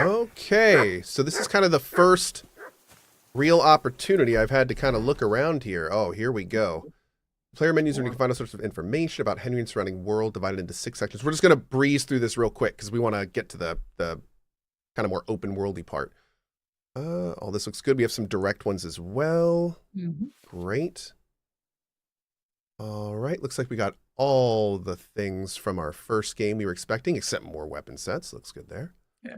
Okay, so this is kind of the first real opportunity I've had to kind of look around here. Oh, here we go. Player menus where you can find all sorts of information about Henry and surrounding world divided into 6 sections. We're just going to breeze through this real quick because we want to get to the kind of more open worldy part. All this looks good. We have some direct ones as well. Great. All right, looks like we got all the things from our first game we were expecting, except more weapon sets. Looks good there. Yeah.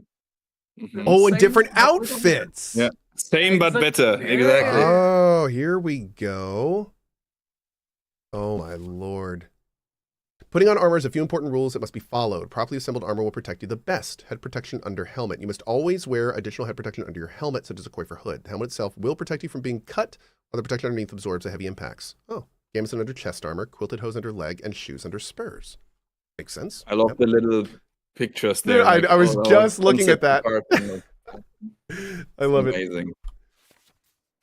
Oh, and different outfits. Yeah, same but better. Exactly. Oh, here we go. Oh my lord. Putting on armor has a few important rules that must be followed. Properly assembled armor will protect you the best. Head protection under helmet. You must always wear additional head protection under your helmet, such as a coifer hood. The helmet itself will protect you from being cut, while the protection underneath absorbs the heavy impacts. Oh, gambeson under chest armor, quilted hose under leg, and shoes under spurs. Makes sense. I love the little pictures there. Dude, I was just looking at that. I love it. Amazing.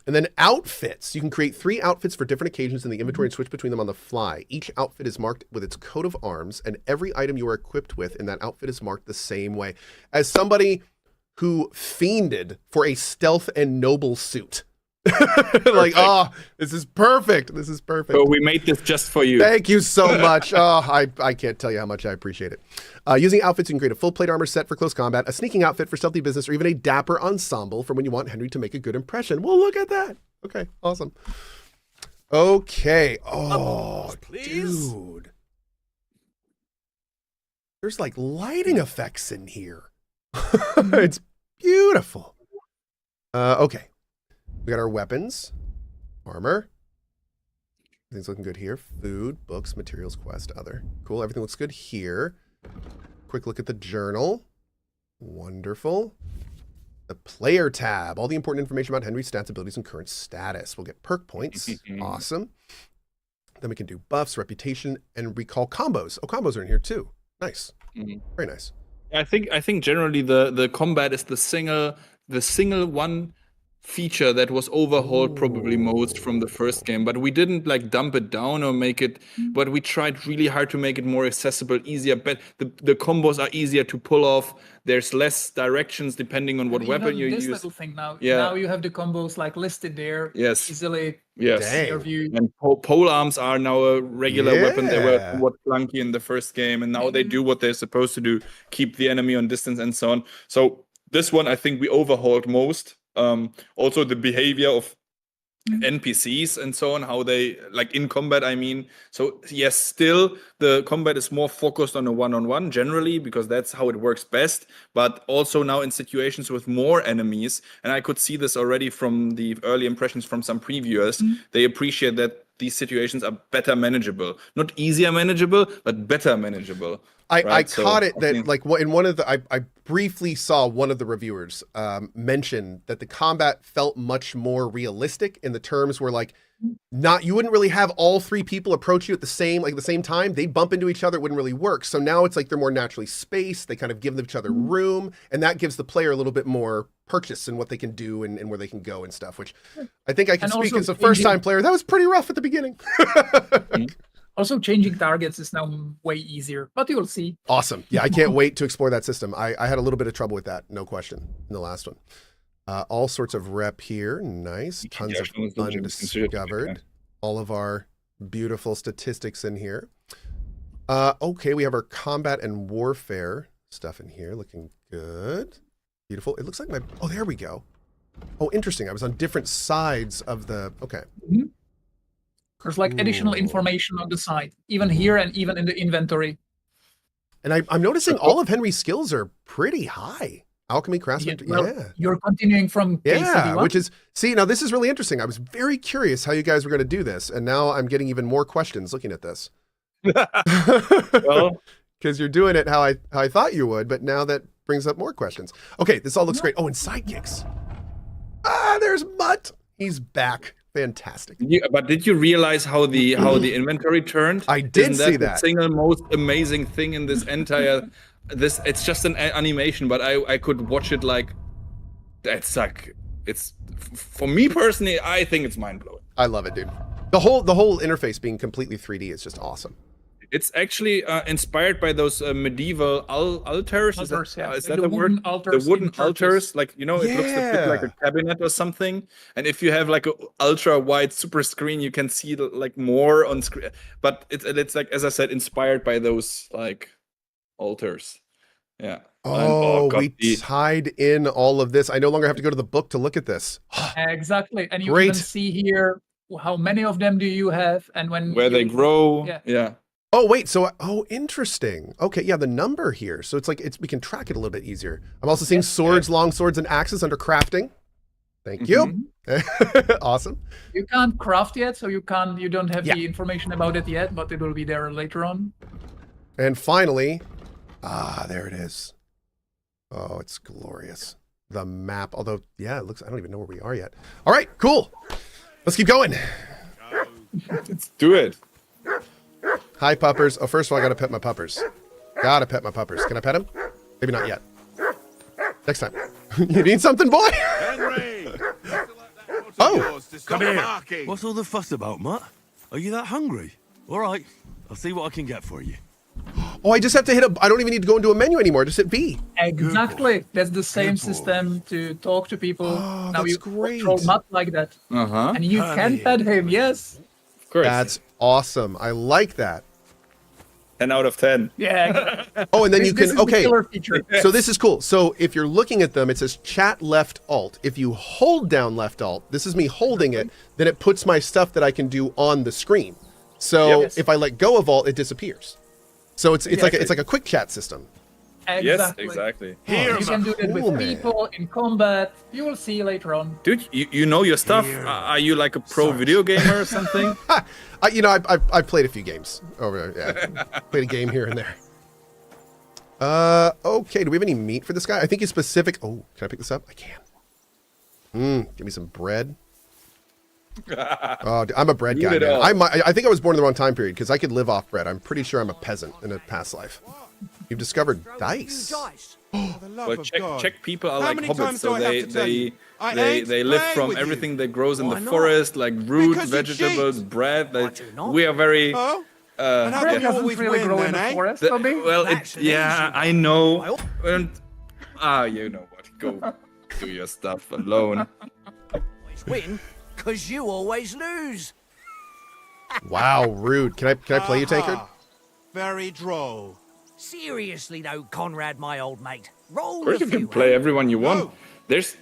And then outfits. You can create 3 outfits for different occasions in the inventory and switch between them on the fly. Each outfit is marked with its coat of arms, and every item you are equipped with in that outfit is marked the same way. As somebody who fiended for a stealth and noble suit. Like, oh, this is perfect. This is perfect. So we made this just for you. Thank you so much. Oh, I can't tell you how much I appreciate it. Using outfits, you can create a full plate armor set for close combat, a sneaking outfit for stealthy business, or even a dapper ensemble for when you want Henry to make a good impression. Well, look at that. Okay, awesome. Okay. Oh, dude. There's like lighting effects in here. It's beautiful. Okay. We got our weapons, armor. Everything's looking good here. Food, books, materials, quest, other. Cool. Everything looks good here. Quick look at the journal. Wonderful. The player tab. All the important information about Henry's stats, abilities, and current status. We'll get perk points. Awesome. Then we can do buffs, reputation, and recall combos. Oh, combos are in here too. Nice. Very nice. I think generally the combat is the single one feature that was overhauled probably most from the first game, but we didn't like dump it down or make it, but we tried really hard to make it more accessible, easier, but the combos are easier to pull off. There's less directions depending on what weapon you use. Little thing now. Yeah. Now you have the combos like listed there. Yes. Easily. Yes. View. And pole arms are now a regular weapon. They were somewhat clunky in the first game, and now they do what they're supposed to do, keep the enemy on distance and so on. So this one, I think we overhauled most. Also the behavior of NPCs and so on, how they like in combat, I mean. So yes, still the combat is more focused on a one-on-one generally because that's how it works best, but also now in situations with more enemies, and I could see this already from the early impressions from some previewers, they appreciate that these situations are better manageable. Not easier manageable, but better manageable. I caught it that like in one of the, I briefly saw one of the reviewers mention that the combat felt much more realistic in the terms where like you wouldn't really have all 3 people approach you at the same time. They'd bump into each other. It wouldn't really work. So now it's like they're more naturally spaced. They kind of give each other room, and that gives the player a little bit more purchase in what they can do and where they can go and stuff, which I think I can speak as a first-time player. That was pretty rough at the beginning. Also, changing targets is now way easier, but you'll see. Awesome. Yeah, I can't wait to explore that system. I had a little bit of trouble with that, no question, in the last one. All sorts of rep here. Nice. Tons of undiscovered. All of our beautiful statistics in here. Okay, we have our combat and warfare stuff in here. Looking good. Beautiful. It looks like my... Oh, there we go. Oh, interesting. I was on different sides of the... Okay. There's like additional information on the side, even here and even in the inventory. And I'm noticing all of Henry's skills are pretty high. Alchemy, craftsmanship, You're continuing from which is, see, now this is really interesting. I was very curious how you guys were going to do this, and now I'm getting even more questions looking at this. Well, because you're doing it how I thought you would, but now that brings up more questions. Okay, this all looks great. Oh, and sidekicks. There's Mutt. He's back. Fantastic. But did you realize how the inventory turned? I did see that. The single most amazing thing in this entire it's just an animation, but I could watch it like it's like for me personally, I think it's mind blowing. I love it, dude. The whole interface being completely 3D is just awesome. It's actually inspired by those medieval altars. Altars, yeah. Is Like that the the word? wooden altars The wooden in churches. altars, like it looks a bit like a cabinet or something. And if you have like a ultra wide super screen, you can see like more on screen. But it's like, as I said, inspired by those like altars. Yeah. Oh, God, we tied in all of this. I no longer have to go to the book to look at this. Exactly. And you Great. even see here how many of them do you have and when where they grow. Yeah. Oh, wait. So, oh, interesting. Okay. Yeah. The number here. So it's like, we can track it a little bit easier. I'm also seeing swords, long swords, and axes under crafting. Thank you. Awesome. You can't craft yet, so you don't have the information about it yet, but it will be there later on. And finally, there it is. Oh, it's glorious. The map, although, yeah, it looks, I don't even know where we are yet. All right, cool. Let's keep going. Let's do it. Hi, puppers. Oh, first of all, I gotta pet my puppers. Gotta pet my puppers. Can I pet them? Maybe not yet. Next time. You need something, boy? Henry! Oh, come here. What's all the fuss about, Mutt? Are you that hungry? All right, I'll see what I can get for you. Oh, I just have to hit I don't even need to go into a menu anymore. Just hit V. Exactly. That's the same system to talk to people. Oh, now that's you great. control Matt like that. And you can pet him, yes. Of course. That's awesome. I like that. 10 out of 10. Yeah. Oh, and then you This can, is the okay. killer feature. So this is cool. So if you're looking at them, it says chat left alt. If you hold down left alt, this is me holding it, then it puts my stuff that I can do on the screen. So if I let go of alt, it disappears. So it's like a quick chat system. Exactly. Yes, exactly. You can do that with people in combat. You will see later on. Dude, you know your stuff. Are you like a pro video gamer or something? You know, I've played a few games over there. Yeah, played a game here and there. Okay. Do we have any meat for this guy? I think he's specific. Oh, can I pick this up? I can. Give me some bread. Oh, I'm a bread guy, man. I think I was born in the wrong time period because I could live off bread. I'm pretty sure I'm a peasant in a past life. You've discovered dice. Well, check people are like hobbits, so they live from everything that grows in the forest, like root, vegetables, bread. We are very. Bread doesn't really grow in the forest, well, I know. And you know what? Go do your stuff alone. Win, cause you always lose. Wow, rude. Can I play you, Tankard? Very droll. Seriously though, Conrad, my old mate. Roll. Of course, you can play everyone you want. This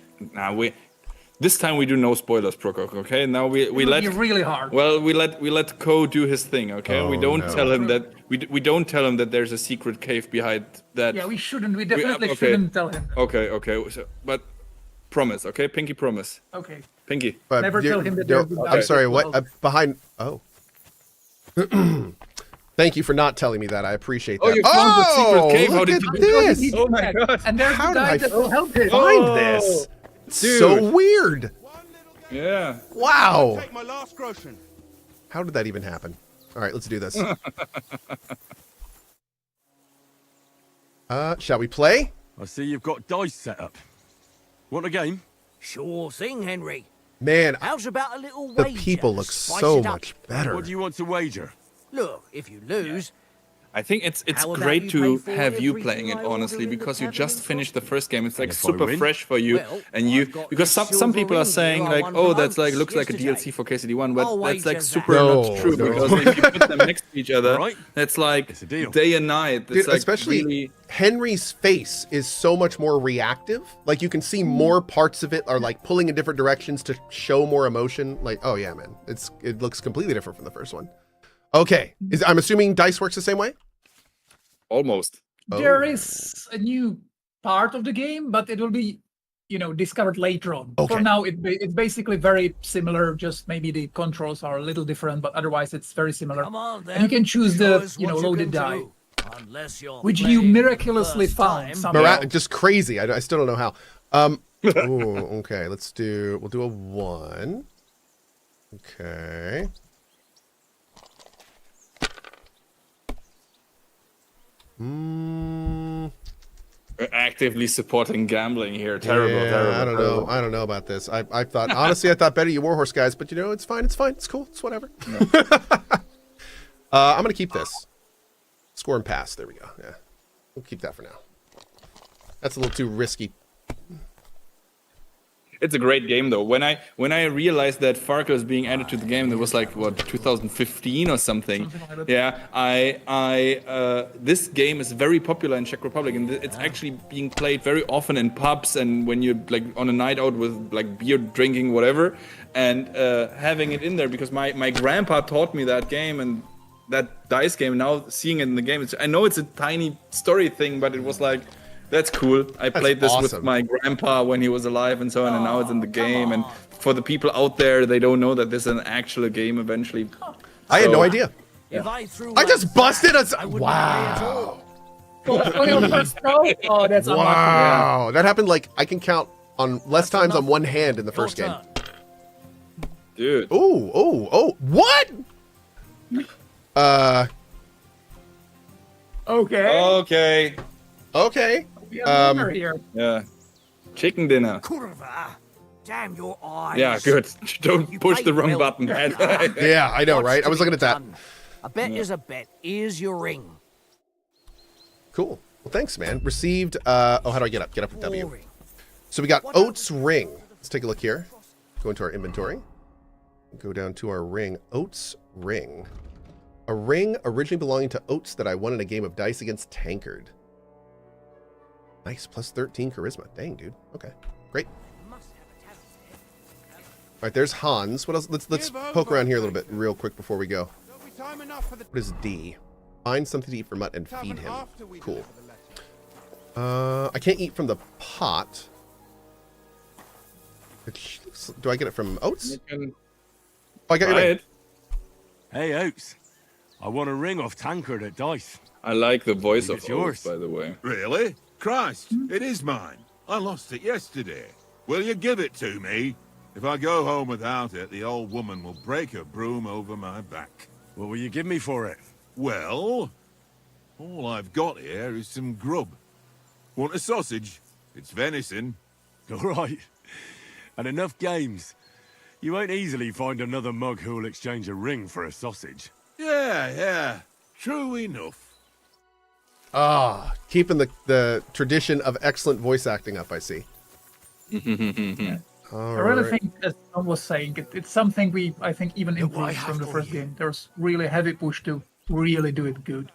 time we do no spoilers, Prokok. Okay, now we let be really hard. Well, we let Cohh do his thing. Okay, we don't tell him that we don't tell him that there's a secret cave behind that. Yeah, we shouldn't. We definitely shouldn't tell him. Okay. So, but promise, okay? Pinky promise. Okay. Pinky. But never tell him that. I'm sorry. What behind? Oh. Thank you for not telling me that. I appreciate that. Oh, you found the secret cave. How Look did at you this? Oh my god! And there's How the guy did I that will help him. Find this. Dude. So weird. Yeah. Wow. Take my last groschen. How did that even happen? All right, let's do this. Shall we play? I see you've got dice set up. Want a game? Sure thing, Henry. Man, How's about a little the wager? people look Spice so it up. much better. What do you want to wager? Look, if you lose, I think it's How about great you to pay for have you everything playing it I honestly order in the because you tavern just in finished the first game. It's like if I super win? fresh for you, Well, and you I've got because this some people are silver saying ring like, I won oh, from that's like Oaks looks like a yesterday. DLC for KCD1, but I'll that's like wager super that. not true No. because if you put them next to each other, Right. that's like It's a deal. day and night. Dude, It's like especially really, Henry's face is so much more reactive. Like you can see more parts of it are like pulling in different directions to show more emotion. Like, oh yeah, man, it looks completely different from the first one. Okay, I'm assuming dice works the same way. almost. There is a new part of the game, but it will be, discovered later on. Okay. For now, it's basically very similar. Just maybe the controls are a little different, but otherwise it's very similar. come on then. And you can choose the, Show us what you loaded can die, do. Unless you're which you playing miraculously first found time. somehow. Just crazy. I still don't know how. Ooh, okay, we'll do a 1. Okay. We're actively supporting gambling here. Terrible, Yeah, terrible. I don't know about this. I thought honestly I thought better you Warhorse guys, but it's fine. It's cool. It's whatever. I'm gonna keep this. Score and pass. There we go. Yeah. We'll keep that for now. That's a little too risky. It's a great game though. When I realized that Farco is being added to the game, that was like what 2015 or something. Something like that. Yeah, this game is very popular in Czech Republic, and it's actually being played very often in pubs and when you're like on a night out with like beer drinking, whatever, and having it in there because my grandpa taught me that game and that dice game. Now seeing it in the game, I know it's a tiny story thing, but it was like. That's cool. I played this with my grandpa when he was alive and so on, and now it's in the game. And for the people out there, they don't know that this is an actual game eventually. I had no idea. If I threw I just busted us. I wouldn't play at all. Wow. On your first throw? Oh, that's unlucky. Wow. That happened like I can count on less times on one hand in the first game. Dude. Oh. What? Okay. Okay. We have a winner here. Yeah. Chicken dinner. Kurva. Damn your eyes. Yeah, good. Don't You push the played wrong well. button. Yeah, I know, What's right? I to was be looking at that. done? A bet is a bet. Here's your ring. Cool. Well, thanks, man. Received. How do I get up? Get up with W. Boring. So we got Oats ring. Let's take a look here. Go into our inventory. Go down to our ring. Oats ring. A ring originally belonging to Oats that I won in a game of dice against Tankard. Nice. Plus 13 charisma. Dang, dude. Okay. Great. All right, there's Hans. What else? Let's poke around here a little bit real quick before we go. What is D? Find something to eat for Mutt and feed him. Cool. I can't eat from the pot. Do I get it from Oats? Oh, I got your ring. Hey, Oats. I won a ring off Tankard at dice. I like the voice of It's yours. Oath, by the way. Really? Christ, it is mine. I lost it yesterday. Will you give it to me? If I go home without it, the old woman will break her broom over my back. What will you give me for it? Well, all I've got here is some grub. Want a sausage? It's venison. All right. And enough games. You won't easily find another mug who will exchange a ring for a sausage. Yeah. True enough. Ah, keeping the tradition of excellent voice acting up, I see. All I really right. think, as Tom was saying, it's something I think even improved from the first game. There's really heavy push to really do it good.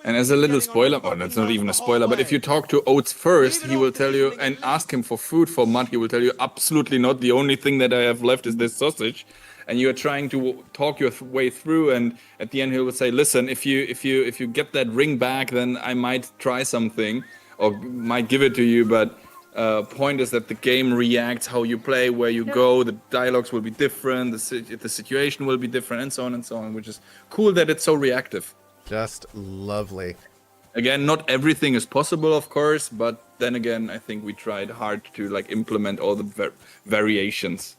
And as a little spoiler, well, that's not even a spoiler, but if you talk to Oates first, he will tell you, and ask him for food for Mutt, he will tell you, absolutely not. The only thing that I have left is this sausage. And you are trying to talk your way through, and at the end he will say, listen, if you get that ring back, then I might try something, or might give it to you, but point is that the game reacts how you play, where you go, the dialogues will be different, the situation will be different, and so on, which is cool that it's so reactive. Just lovely. Again, not everything is possible, of course, but then again, I think we tried hard to like implement all the variations.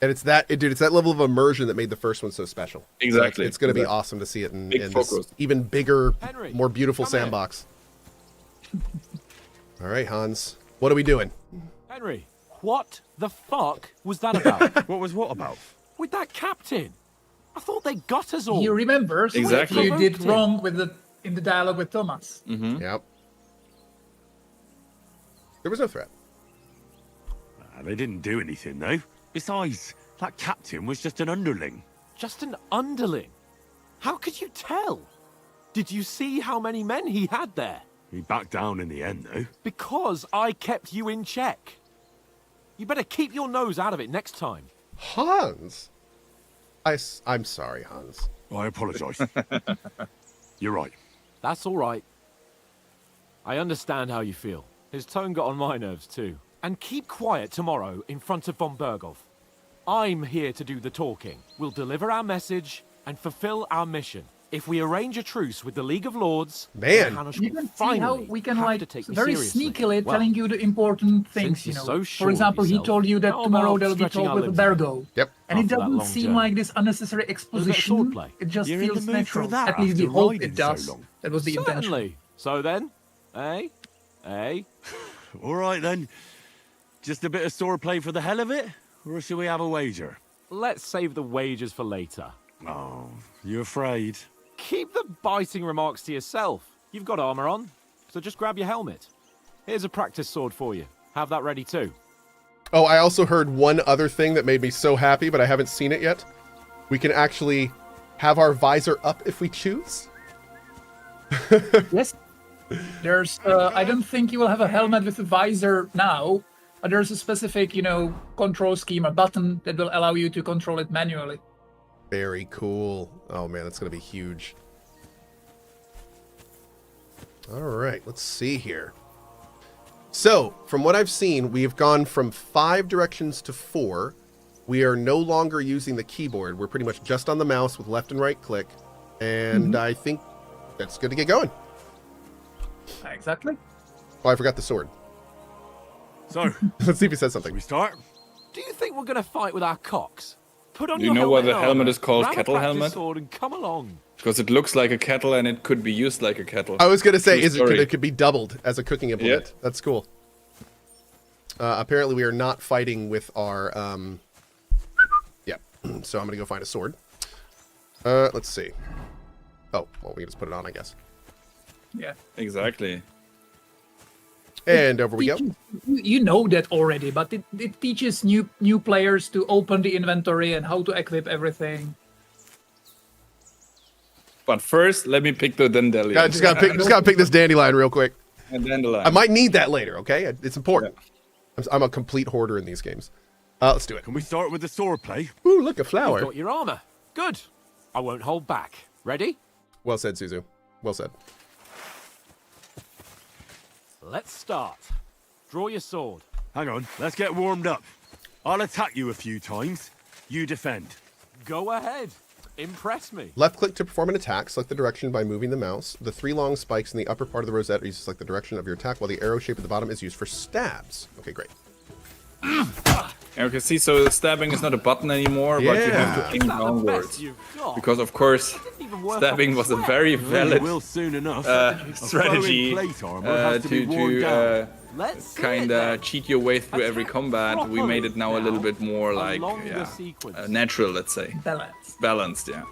And it's that level of immersion that made the first one so special. Exactly. So it's going to be awesome to see it in Big this focus. even bigger, Henry, more beautiful come here. sandbox. All right, Hans. What are we doing? Henry, what the fuck was that about? What was what about? With that captain? I thought they got us all. He remembers Exactly. what you did Provoked him. wrong in the dialogue with Thomas. Yep. There was no threat. They didn't do anything, though. Besides, that captain was just an underling. Just an underling. How could you tell? Did you see how many men he had there? He backed down in the end, though. Because I kept you in check. You better keep your nose out of it next time. Hans? I'm sorry, Hans. I apologise. You're right. That's all right. I understand how you feel. His tone got on my nerves too. And keep quiet tomorrow in front of von Berghoff. I'm here to do the talking. We'll deliver our message and fulfill our mission. If we arrange a truce with the League of Lords, Man. Cohhcarnage You will can see how finally we can have like to take me very seriously. sneakily Well, telling you the important things, since you you're know. so For sure of example, he yourself, told you that how tomorrow about there'll be stretching talk our with limbs? Bergo. Yep. And it After that doesn't long seem journey. like this unnecessary Little bit of exposition. swordplay. It just You're in feels the mood natural. for that At least we after hope riding it so does. long. That was the intention. Certainly. So then, eh? All right, then. Just a bit of swordplay for the hell of it? Or shall we have a wager? Let's save the wagers for later. Oh, you afraid? Keep the biting remarks to yourself. You've got armor on, so just grab your helmet. Here's a practice sword for you. Have that ready too. Oh, I also heard one other thing that made me so happy, but I haven't seen it yet. We can actually have our visor up if we choose. Yes. There's, I don't think you will have a helmet with a visor now, but there's a specific, control scheme, a button that will allow you to control it manually. Very cool. Oh man, that's going to be huge. All right, let's see here. So, from what I've seen, we have gone from 5 directions to 4. We are no longer using the keyboard. We're pretty much just on the mouse with left and right click. And I think that's good to get going. Exactly. Oh, I forgot the sword. So, Let's see if he says shall something. we start? Do you think we're going to fight with our cocks? Put on You your know why helmet the and helmet armor, is called grab a kettle practice helmet? sword and come along. Because it looks like a kettle and it could be used like a kettle. I was going to say, True story. it could be doubled as a cooking implement. Yeah. That's cool. Apparently, we are not fighting with our... Yeah, so I'm going to go find a sword. Let's see. Oh, well, we can just put it on, I guess. Yeah. Exactly. And over we go. You know that already, but it teaches new players to open the inventory and how to equip everything. But first, let me pick the dandelion. Just gotta pick this dandelion real quick. And dandelion. I might need that later, okay? It's important. I'm a complete hoarder in these games. Let's do it. Can we start with the sword play? Ooh, look, a You've flower. got your armor. Good. I won't hold back. Ready? Well said, Suzu. Well said. Let's start. Draw your sword. Hang on, let's get warmed up. I'll attack you a few times. You defend. Go ahead. Impress me. Left click to perform an attack. Select the direction by moving the mouse. The 3 long spikes in the upper part of the rosette are used to select the direction of your attack, while the arrow shape at the bottom is used for stabs. Okay, great. Okay, see, so stabbing is not a button anymore, but you have Yeah. to aim Is that the downwards. best you've got? Because, of course, Didn't even work stabbing off was a sweat. very Well, you valid will soon enough. strategy A foe in plate armor has to be worn to down. Let's see kind it then. of cheat your way through every Attack combat. We made it now a little bit more like, along the yeah, sequence. natural, let's say. Balance. Balanced, yeah.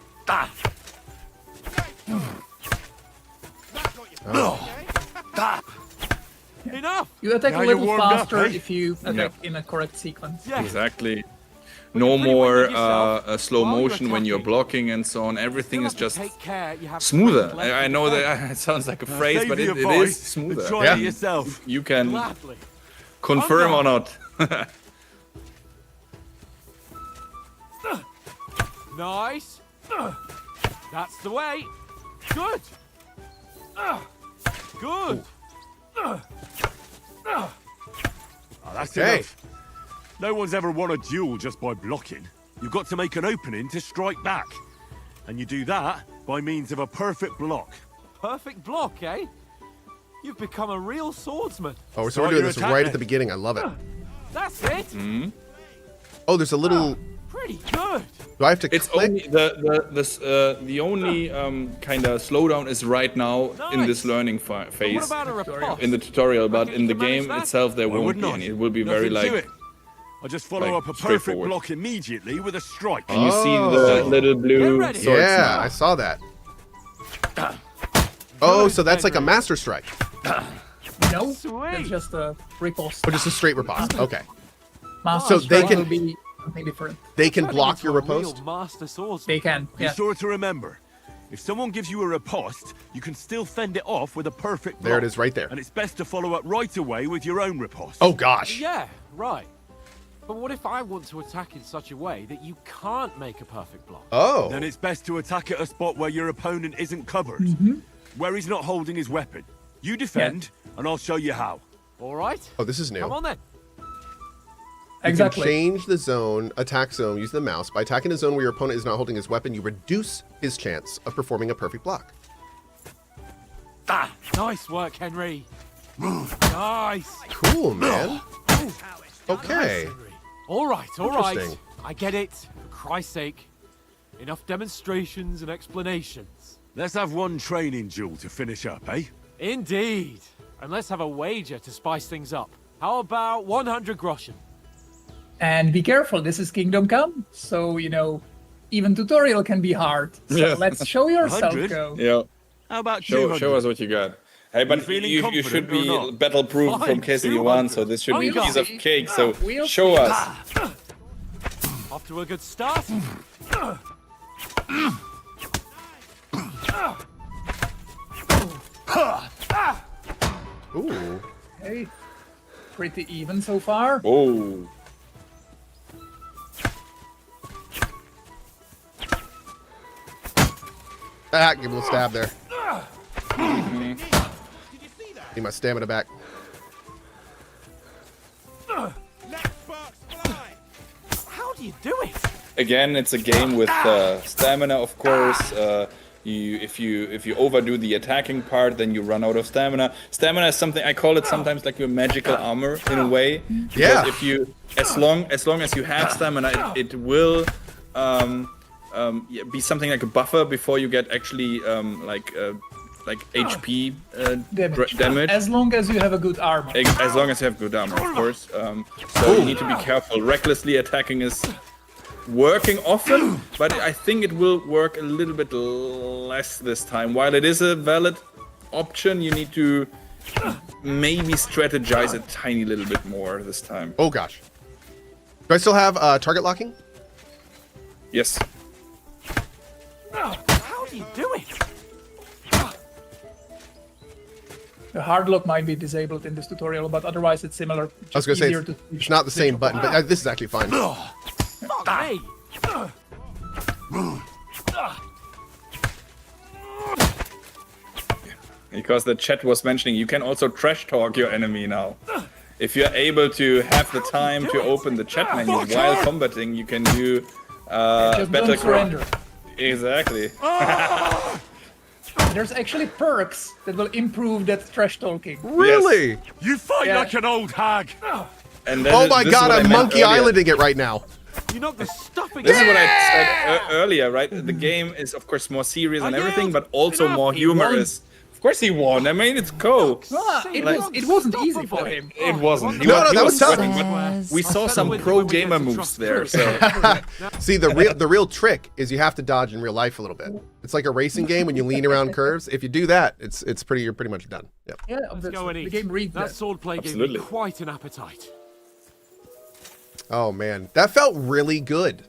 Enough. You attack Now a you're little warmed up, faster eh? if you attack Yeah. in a correct sequence. Yeah. Exactly. But No you're pretty more winded yourself. slow While you're motion when you're attacking, blocking and so on. Everything you'll is have to just take care you have smoother. strength left I in know the that it sounds like a phrase, Save but the it is advice smoother. and try Yeah. it yourself. You can Gladly. confirm or Unarmed. not. Nice. That's the way. Good. Good. Oh, that's Okay. enough. No one's ever won a duel just by blocking. You've got to make an opening to strike back. And you do that by means of a perfect block. Perfect block, eh? You've become a real swordsman. Oh, so Start we're doing your this attack right then. at the beginning. I love it. That's it. Oh, there's a little... Pretty good. Do I have to It's click? only the only kind of slowdown is right now in this Nice. learning But phase what about a riposte? in the tutorial, but Reckon in you the can manage game that? itself there Why won't would be not? any. It will be very Nothing to like, it. I just follow like, up a perfect straightforward. block immediately with a strike. and you see Oh. the little blue ready. swords Yeah, now. I saw that. Oh, so that's like a master strike. No, Sweet. that's just a riposte. Or just a straight riposte. Okay. Master So they strike can- will be something different. They can Turning block into your a real riposte? master swordsman. They can. Be Yeah. sure to remember, if someone gives you a riposte, you can still fend it off with a perfect block. There it is right there. And it's best to follow up right away with your own riposte. Oh, gosh. Yeah, right. But what if I want to attack in such a way that you can't make a perfect block? Oh. Then it's best to attack at a spot where your opponent isn't covered. Where he's not holding his weapon. You defend, and I'll show you how. All right. Oh, this is new. Come on then. You Exactly. can change the zone, attack zone, using the mouse. By attacking a zone where your opponent is not holding his weapon, you reduce his chance of performing a perfect block. Nice work, Henry. Nice. Cool, man. Okay. All right, all right. Interesting. I get it. For Christ's sake. Enough demonstrations and explanations. Let's have one training duel to finish up, eh? Indeed. And let's have a wager to spice things up. How about 100 groschen? And be careful, this is Kingdom Come. So, even tutorial can be hard. So Yeah. let's show yourself, 100? Cohh. Yeah. How about Show 200? us what you got. Hey, but feeling you confident should or be not? battle-proof Fine, from KCD1, so 200. this should be a We'll piece of see. cake. So We'll show see. us. Off to a good start. Ooh. Hey, pretty even so far. Oh. Ah, give him a little stab there. Need my stamina back. How do you do it? Again, it's a game with stamina, of course. If you overdo the attacking part, then you run out of stamina. Stamina is something I call it sometimes like your magical armor in a way. Because Yeah. if you, as long as you have stamina, it will be something like a buffer before you get actually like HP damage. As long as you have a good armor. As long as you have good armor, of course. So you need to be careful. Recklessly attacking is working often, but I think it will work a little bit less this time. While it is a valid option, you need to maybe strategize a tiny little bit more this time. Oh gosh. Do I still have target locking? Yes. How do you do it? The hard lock might be disabled in this tutorial, but otherwise it's similar. I was gonna say easier it's, to it's not the same button, but this is actually fine. Fuck me. Because the chat was mentioning you can also trash talk your enemy now. If you're able to have the time to open the chat menu while combating, you can do Just battle don't surrender. Exactly. There's actually perks that will improve that trash talking. Really? You fight Yeah. like an old hag. And Oh my this is god, what I I'm meant Monkey earlier. Islanding it right now. You knocked the stuffing. This is what I said earlier, right? The game is, of course, more serious and I everything, yelled. but also Enough. more He humorous. Of course he won. I mean, it's Cohh. Ah, it wasn't easy for him. It wasn't. He No, was, no, he that was was tough. sweating, but we saw some pro gamer moves there. So See, the real trick is you have to dodge in real life a little bit. It's like a racing game when you lean around curves. If you do that, you're pretty much done. Yep. Yeah, Let's go and the eat. game reads That that. swordplay gave Absolutely. me quite an appetite. Oh man, that felt really good.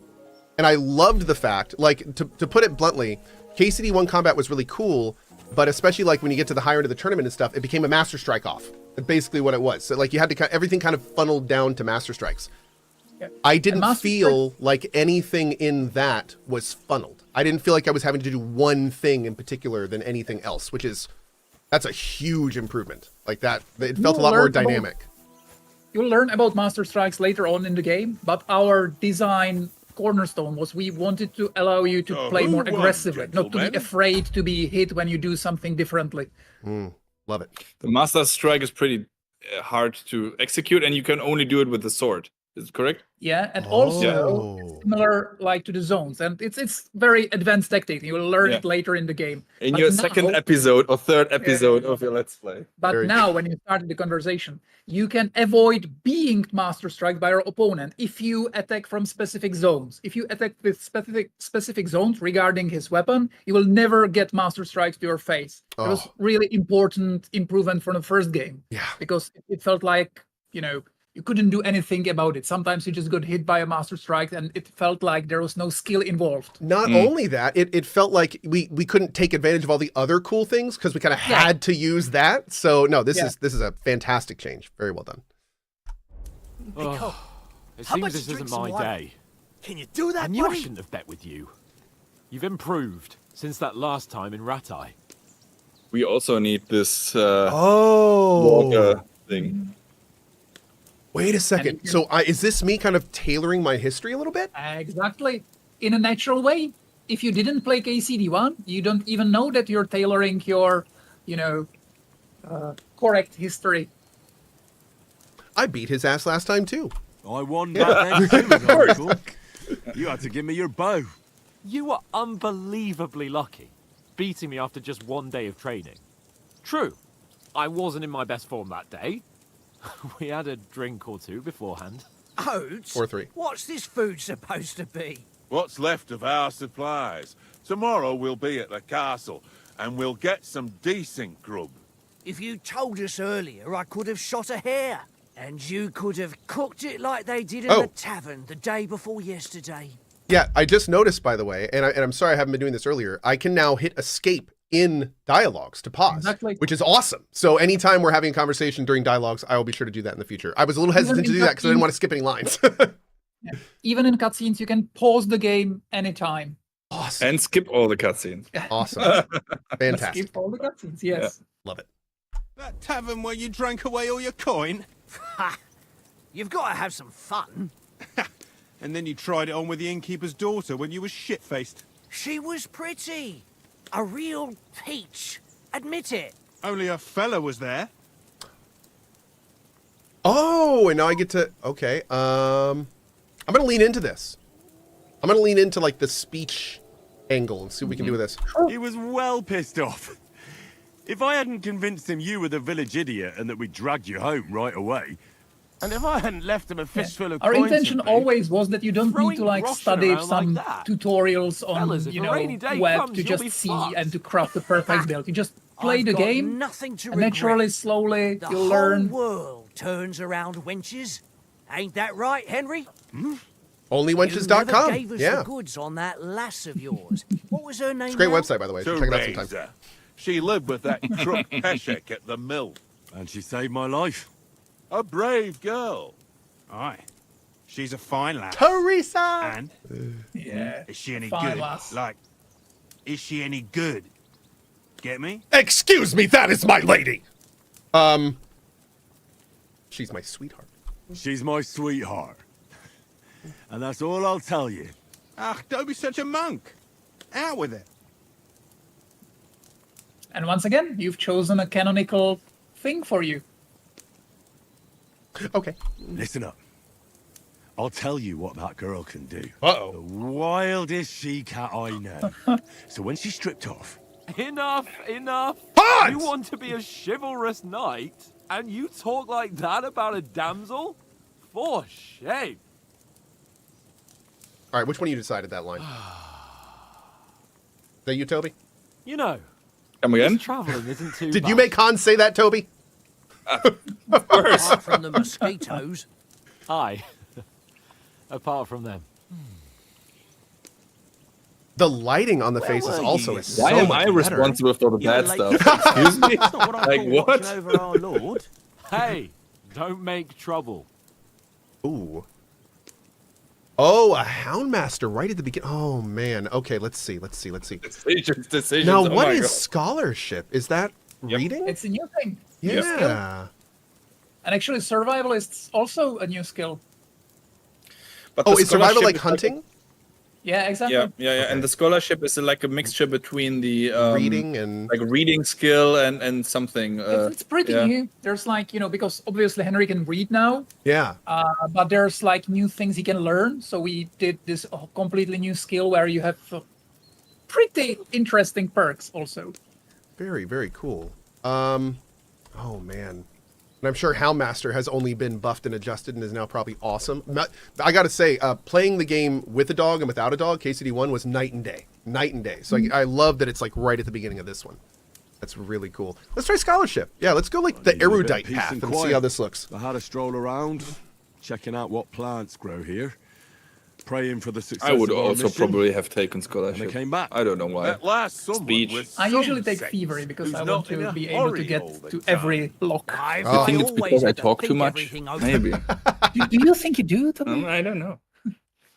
And I loved the fact, like, to put it bluntly, KCD1 combat was really cool, but especially like when you get to the higher end of the tournament and stuff, it became a master strike off. That's basically what it was. So like you had to everything kind of funneled down to master strikes. Yeah. I didn't Master feel like anything in that was funneled. I didn't feel like I was having to do one thing in particular than anything else, that's a huge improvement. Like that, it felt a lot more learn about- dynamic. You'll learn about Master Strikes later on in the game, but our design cornerstone was we wanted to allow you to play who more won, aggressively, not to be gentlemen? afraid to be hit when you do something differently. Love it. the Master Strike is pretty hard to execute, and you can only do it with the sword. Is it correct? Yeah, and also Oh. similar like to the zones, and it's very advanced tactic. You will learn Yeah. it later in the game. In But your now- second episode or third episode of your Let's Play. But Very now, when you started the conversation, you can avoid being master struck by your opponent if you attack from specific zones. If you attack with specific zones regarding his weapon, you will never get master strikes to your face. It was Oh. really important improvement from the first game. Yeah. Because it felt like, you couldn't do anything about it. Sometimes you just got hit by a master strike and it felt like there was no skill involved. Not only that, it felt like we couldn't take advantage of all the other cool things because we kind of had to use that. So no, this is a fantastic change. Very well done. Oh, it How seems much this to drink isn't some my water? day. Can you do I that, knew I buddy? shouldn't have bet with you. You've improved since that last time in Ratai. We also need this Oh, walker thing. wait a second. And- So is this me kind of tailoring my history a little bit? Exactly. In a natural way. If you didn't play KCD1, you don't even know that you're tailoring your, correct history. I beat his ass last time too. I won back then too, Uncle. You had to give me your bow. You were unbelievably lucky, beating me after just one day of training. True, I wasn't in my best form that day. We had a drink or two beforehand. Oats? Or 3. What's this food supposed to be? What's left of our supplies. Tomorrow we'll be at the castle, and we'll get some decent grub. If you told us earlier, I could have shot a hare. And you could have cooked it like they did in the tavern the day before yesterday. Yeah, I just noticed, by the way, and I'm sorry I haven't been doing this earlier, I can now hit escape in dialogues to pause, which is awesome. So anytime we're having a conversation during dialogues, I will be sure to do that in the future. I was a little hesitant to do that because I didn't want to skip any lines. Yeah. Even in cutscenes, you can pause the game anytime. Awesome. And skip all the cutscenes. Awesome. Fantastic. Skip all the cutscenes, yes. Love it. That tavern where you drank away all your coin? Ha! You've got to have some fun. And then you tried it on with the innkeeper's daughter when you were shit-faced. She was pretty. A real peach. Admit it. Only a fella was there. Oh, and now I get to, okay. I'm going to lean into this. I'm going to lean into like the speech angle and see what we can do with this. He was well pissed off. If I hadn't convinced him you were the village idiot and that we dragged you home right away, and if I hadn't left him a fistful of Our coins intention to pay, always was that you don't need to like throwing study groschen around some like that. tutorials on, Fellas, if you a know, rainy day web comes, to you'll just be see fucked. and to craft the perfect build. You just play I've the got game, nothing to and regret. naturally, slowly, The you'll whole learn. world turns around wenches. Ain't that right, Henry? Onlywenches.com. You never gave us Yeah. the goods on that lass of yours. What was her name? It's a great now? website, by the way. So check it out sometime. Teresa. She lived with that crook Peshek at the mill. and she saved my life. A brave girl. Aye. She's a fine lass. Teresa! And Yeah. is she any Fine good? lass. Like, is she any good? Get me? Excuse me, that is my lady! She's my sweetheart. She's my sweetheart. And that's all I'll tell you. Ah, don't be such a monk. Out with it. And once again, you've chosen a canonical thing for you. Okay. Listen up. I'll tell you what that girl can do. The Uh-oh. wildest she-cat I know. So when she's stripped off, Enough, enough. Hans! You want to be a chivalrous knight, and you talk like that about a damsel? For shame. All right, which one of you decided that line? Is that you, Toby? You know, Come again? traveling isn't too Did bad. you make Hans say that, Toby? Of course. Apart from the mosquitoes. Aye. Apart from them. The lighting on the Where faces were also you? is Why so am much I better. responsible for the You were bad late. stuff? Excuse me? That's not what I Like call what? watching over our Lord. Hey, don't make trouble. Ooh. Oh, a Houndmaster right at the beginning. Oh, man. Okay, let's see. Decisions. Now, oh what my is God. scholarship? Is that reading? It's a new thing. Yeah. And actually, survival is also a new skill. But Oh, the is survival scholarship like is hunting? Yeah, exactly. Yeah. And the scholarship is like a mixture between the Reading and... like reading skill and something. It's pretty yeah. new. There's like, you know, because obviously Henry can read now, Yeah. but there's like new things he can learn. So we did this completely new skill where you have pretty interesting perks also. Very, very cool. Oh, man. And I'm sure Houndmaster has only been buffed and adjusted and is now probably awesome. I got to say, playing the game with a dog and without a dog, KCD1 was night and day. Night and day. So I love that it's like right at the beginning of this one. That's really cool. Let's try scholarship. Yeah, let's go like the need a bit of erudite peace path and and see quiet. how this looks. I had a stroll around, checking out what plants grow here, praying for the success I would of our also mission, probably have taken and scholarship. I came back. I don't know why. That last someone Speech. with I some usually take sense, thievery because who's I want not in to a be able to hurry get all the to time. every lock. I I think it's always because I had to talk too think much. everything over. Maybe. Do you think you do, Toby? I don't know.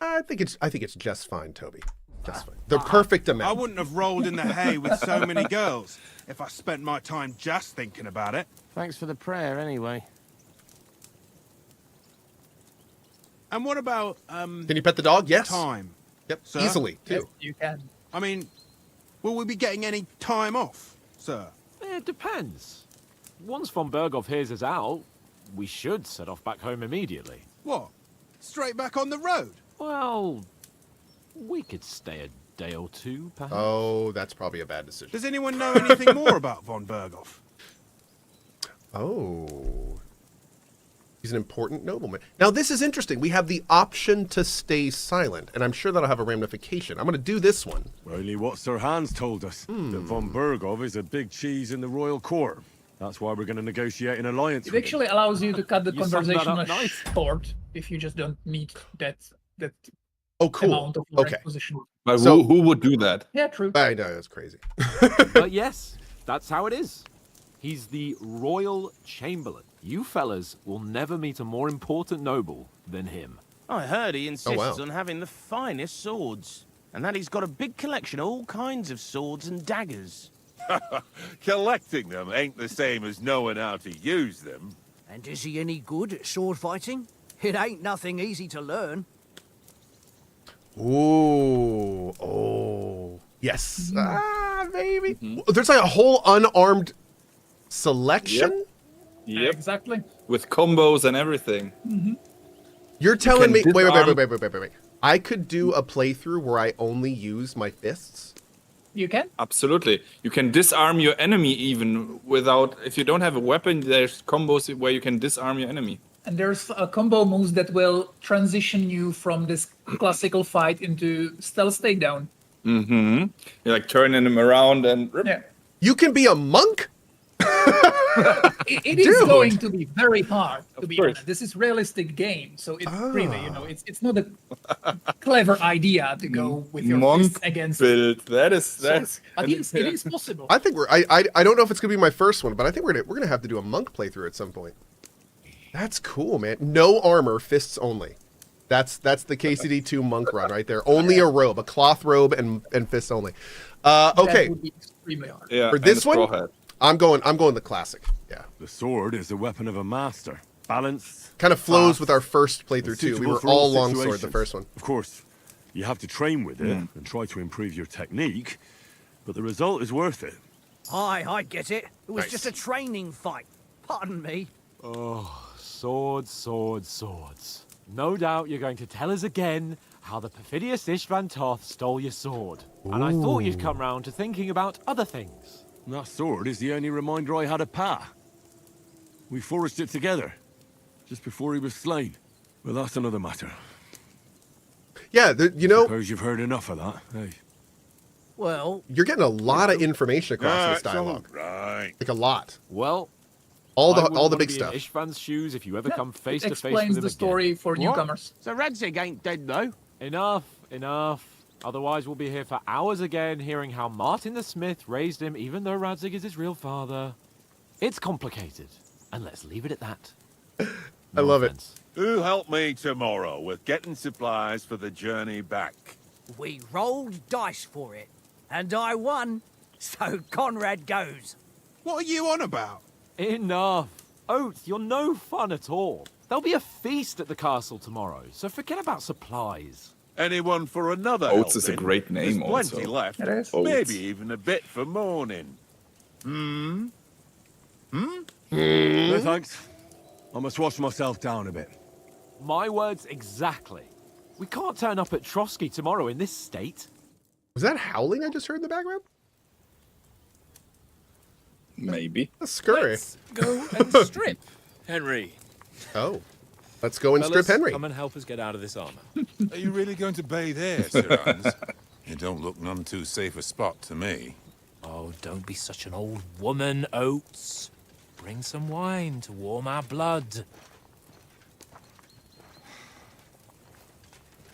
I think it's just fine, Toby. Just fine. The perfect I amount. wouldn't have rolled in the hay with so many girls if I spent my time just thinking about it. Thanks for the prayer, anyway. And what about, Can you pet the dog? Yes. time? Yep. Sir? Easily, Yes, too. you can. I mean, will we be getting any time off, sir? It depends. Once von Berghoff hears us out, we should set off back home immediately. What? Straight back on the road? Well, we could stay a day or two, perhaps. Oh, that's probably a bad decision. Does anyone know anything more about von Berghoff? Oh. He's an important nobleman. Now, this is interesting. We have the option to stay silent, and I'm sure that'll have a ramification. I'm going to do this one. Only what Sir Hans told us, that von Bergov is a big cheese in the royal court. That's why we're going to negotiate an alliance It with actually allows you to cut the You summed that conversation up nice. short if you just don't need that Oh, cool. amount of your Okay. exposition. But So- who would do that? Yeah, true. I know, that's crazy. But yes, that's how it is. He's the Royal Chamberlain. You fellas will never meet a more important noble than him. I heard he insists wow. on having the finest swords, and that he's got a big collection of all kinds of swords and daggers. Collecting them ain't the same as knowing how to use them. And is he any good at sword fighting? It ain't nothing easy to learn. Ooh. Oh. Yes. Ah, baby. There's like a whole unarmed selection? Yep. Exactly. With combos and everything. You're telling me... can Wait. disarm- I could do a playthrough where I only use my fists? You can. Absolutely. You can disarm your enemy even without... If you don't have a weapon, there's combos where you can disarm your enemy. And there's combo moves that will transition you from this classical fight into stealth takedown. Mm-hmm. You're like turning him around and... Yeah. You can be a monk? It is Dude. going to be very hard, to be course. honest. This is realistic game, so it's really, it's not a clever idea to go with your Monk fists against... build. That's... But it is possible. I think I don't know if it's gonna be my first one, but I think we're gonna have to do a monk playthrough at some point. That's cool, man. No armor, fists only. That's the KCD2 monk run right there. Only a robe, a cloth robe, and fists only. That Okay, would be extremely hard. Yeah, for and this a one, straw hat. I'm going the classic. Yeah, The sword is the weapon of a master. Balanced. kind of flows fast, with our first playthrough and too. We suitable were for all all longsword the situations. first one. Of course, you have to train with it and try to improve your technique, but the result is worth it. Aye, I get it. It was Nice. just a training fight. Pardon me. Swords, swords, swords. No doubt you're going to tell us again how the perfidious Ishvan Toth stole your sword. And I thought you'd come round to thinking about other things. And that sword is the only reminder I had of Pa. We forged it together, just before he was slain. But that's another matter. Yeah, you know, Suppose you've heard enough of that, hey? Well, you're getting a lot of information across this That's all dialogue. right. Like a lot. Well, All I the wouldn't big wanna stuff. be in Ishvan's shoes if you ever Yeah, come face it to face explains with him the story for What? newcomers. So Radzig ain't dead, though? Enough, enough. Otherwise, we'll be here for hours again, hearing how Martin the Smith raised him, even though Radzig is his real father. It's complicated, and let's leave it at that. I love it. Who help me tomorrow with getting supplies for the journey back? we rolled dice for it. And I won. So Conrad goes. What are you on about? Enough. Oath, you're no fun at all. There'll be a feast at the castle tomorrow, so forget about supplies. Anyone for another Oates is a helping? great name There's plenty also. left. It is. Oates. Maybe even a bit for morning. No thanks. I must wash myself down a bit. My words exactly. We can't turn up at Trotsky tomorrow in this state. Was that howling I just heard in the background? Maybe. That's scurry. Let's go and strip, Henry. Oh. Let's go and strip Fellas, Henry. Come and help us get out of this armor. Are you really going to bathe here, Sir Hans? It don't look none too safe a spot to me. Oh, don't be such an old woman, Oates. Bring some wine to warm our blood.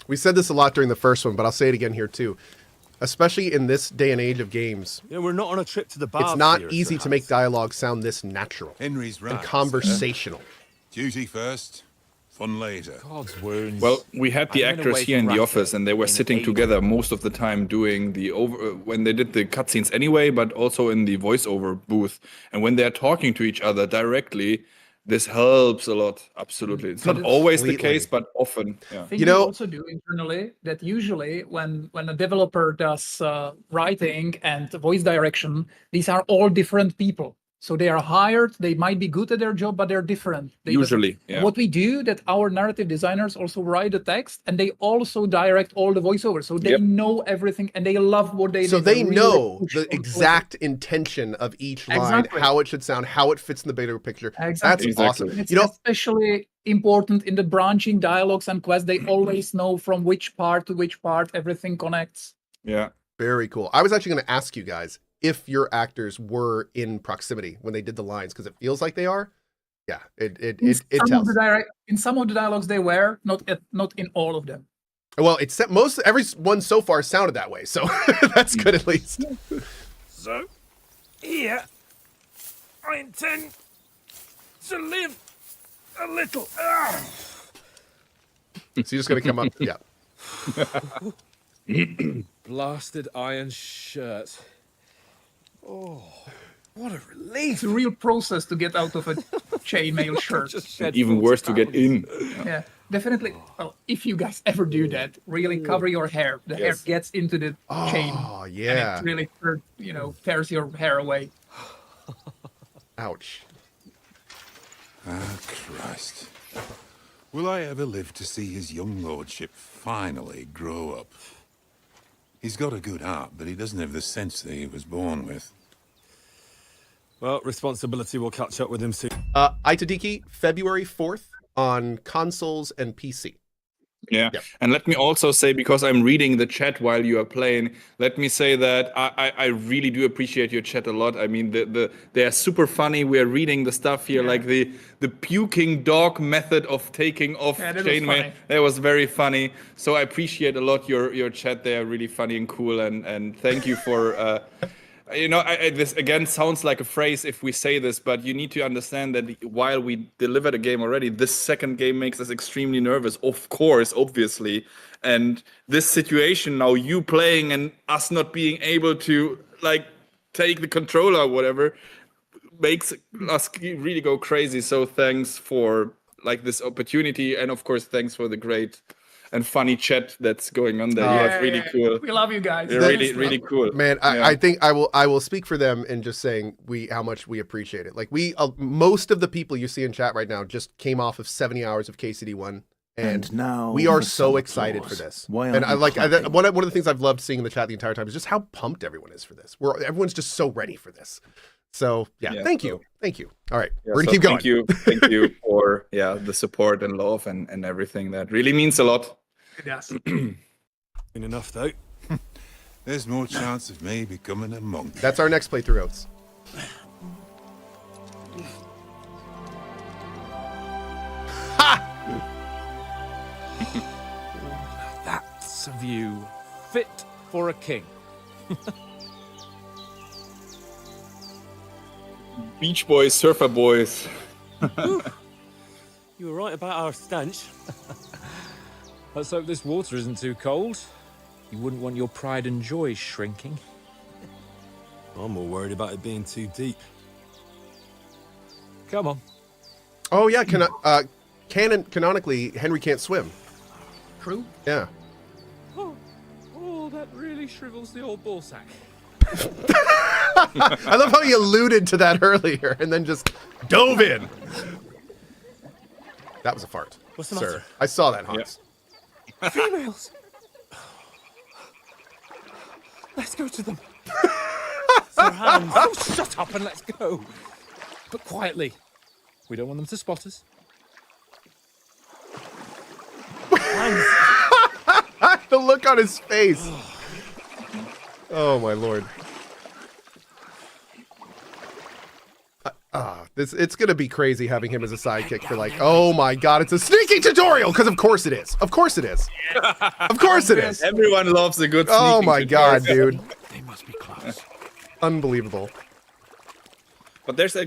We said this a lot during the first one, but I'll say it again here too. Especially in this day and age of games, Yeah, we're not on a trip to the bar. it's not easy to make dialogue sound this natural Henry's right. and conversational. Duty first, fun later. God's wounds. Well, we had the I've been actors away here in from the Russia office, and they were in sitting 8 together most of the time doing the when they did the cutscenes anyway, but also in the voiceover booth. And when they're talking to each other directly, this helps a lot. Absolutely, it's not always the Completely. case, but often. Yeah. Thing You know- also do internally that usually when a developer does writing and voice direction, these are all different people. So they are hired, they might be good at their job, but they're different. Usually, yeah. What we do, that our narrative designers also write the text, and they also direct all the voiceovers. So they know everything, and they love what they do. So they really know the exact intention of each line, how it should sound, how it fits in the bigger picture. Exactly. That's awesome. It's You know, especially important in the branching dialogues and quests. They always know from which part to which part everything connects. Yeah. Very cool. I was actually going to ask you guys if your actors were in proximity when they did the lines, because it feels like they are. Yeah, it tells. In some of the dialogues they were, not in all of them. Well, it's everyone so far sounded that way, so that's good at least. So, here, I intend to live a little. So you're just going to come up, yeah. Blasted iron shirt. Oh, what a relief. It's a real process to get out of a chainmail shirt. Even worse to get in. Yeah, definitely. Well, if you guys ever do that, really cover your hair. The hair gets into the chain. Oh, yeah. And it really, tears your hair away. Ouch. Ah, Christ. Will I ever live to see his young lordship finally grow up? He's got a good heart, but he doesn't have the sense that he was born with. Well, responsibility will catch up with him soon. Itadiki, February 4th on consoles and PC. Yeah. And let me also say, because I'm reading the chat while you are playing, let me say that I really do appreciate your chat a lot. I mean, they are super funny. We're reading the stuff here, like the puking dog method of taking off chainmail. That was very funny. So I appreciate a lot your chat. They are really funny and cool. And thank you for this again sounds like a phrase if we say this, but you need to understand that while we delivered a game already, this second game makes us extremely nervous, of course, obviously. And this situation now, you playing and us not being able to take the controller or whatever, makes us really go crazy. So thanks for this opportunity, and of course thanks for the great and funny chat that's going on there. It's really cool. We love you guys. You're really cool. Man, I think I will speak for them in just saying how much we appreciate it. Like most of the people you see in chat right now just came off of 70 hours of KCD1. And now we are so excited for this. And one of the things I've loved seeing in the chat the entire time is just how pumped everyone is for this. Everyone's just so ready for this. So thank you. All right, we're gonna keep going. Thank you for the support and love and everything. That really means a lot. Yes. Enough though. There's more chance of me becoming a monk. That's our next playthrough, Oates. Ha! That's a view fit for a king. Beach boys, surfer boys. You were right about our stench. Let's hope this water isn't too cold. You wouldn't want your pride and joy shrinking. I'm more worried about it being too deep. Come on. Oh yeah, canonically, Henry can't swim. True. Yeah. Oh, that really shrivels the old ballsack. I love how he alluded to that earlier and then just dove in. That was a fart. What's the matter? I saw that, Hans. Females. Let's go to them. Their hands. Oh, shut up and let's go. But quietly. We don't want them to spot us. The look on his face. Oh my lord. It's gonna be crazy having him as a sidekick for oh my god, it's a sneaking tutorial, because of course it is. Of course it is. Of course it is. Everyone loves a good Oh sneaking my god, tutorial. dude. They must be close. Unbelievable. But there's a